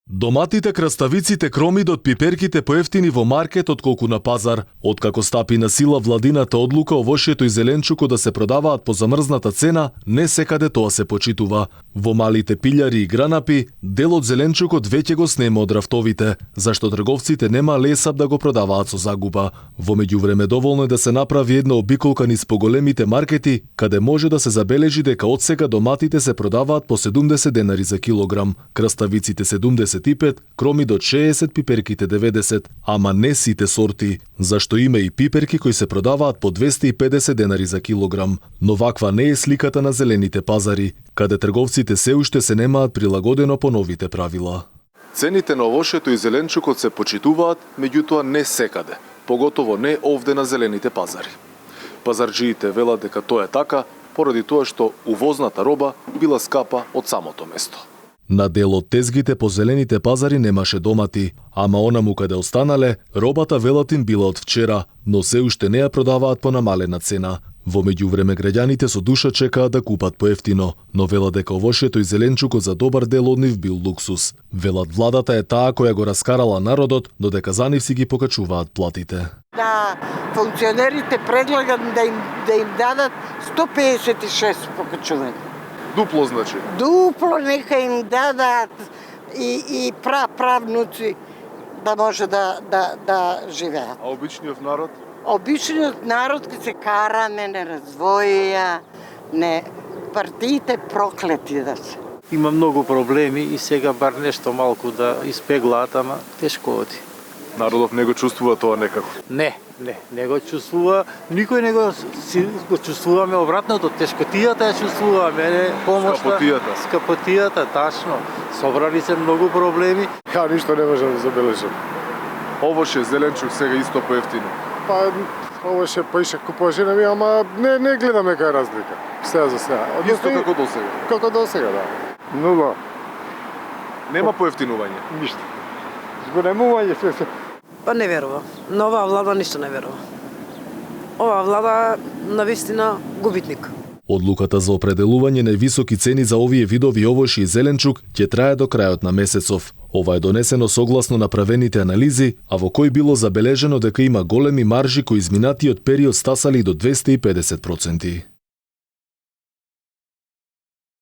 Доматите, краставиците, кромидот, пиперките поевтини во маркет отколку на пазар. Откако стапи на сила владината одлука овошјето и зеленчуко да се продаваат по замрзната цена, не секаде тоа се почитува. Во малите пилјари и гранапи, дел од зеленчукот веќе го снема од рафтовите, зашто трговците нема лесап да го продаваат со загуба. Во меѓувреме доволно е да се направи една обиколка низ поголемите маркети, каде може да се забележи дека отсега доматите се продаваат по 70 денари за килограм, краставиците 75, кромидот 60, пиперките 90, ама не сите сорти, зашто има и пиперки кои се продаваат по 250 денари за килограм. Но ваква не е сликата на зелените пазари, каде трговците се уште се немаат прилагодено по новите правила. Цените на овошјето и зеленчукот се почитуваат, меѓутоа не секаде, поготово не овде на зелените пазари. Пазарџиите велат дека тоа е така, поради тоа што увозната роба била скапа од самото место. На дел од тезгите по зелените пазари немаше домати, ама онаму каде останале, робата велат им била од вчера, но се уште не ја продаваат по намалена цена. Во меѓувреме граѓаните со душа чекаат да купат поевтино, но велат дека овошјето и зеленчукот за добар дел од нив бил луксус. Велат владата е таа која го раскарала народот, додека за нив си ги покачуваат платите. Да, функционерите предлагат да им дадат 156 покачување. Дупло значи? Дупло нека им дадат и правнуци да може да живеат. А обичниот народ? Обичниот народ ке се караме, не развоја, не партиите проклети да се. Има многу проблеми и сега бар нешто малку да испеглаат, ама тешко оди. Народот не го чувствува тоа некако? Не го чувствува, никој не го чувствуваме обратното, тешкотијата ја чувствуваме, помошта, скапотијата, тачно. Собрали се многу проблеми. Ја ништо не можам да забележам. Овоше, зеленчук сега исто поевтино. Па овоше поише купува жена ми, ама не гледаме кај разлика. Сега за сега. Исто како досега? Како досега, да. Нула. Нема поевтинување? Ништо. Зголемување се. Па не верува. На оваа влада ништо не верува. Оваа влада навистина губитник. Одлуката за определување на високи цени за овие видови овошје и зеленчук ќе трае до крајот на месецов. Ова е донесено согласно направените анализи, а во кој било забележено дека има големи маржи кои изминатиот период стасали до 250%.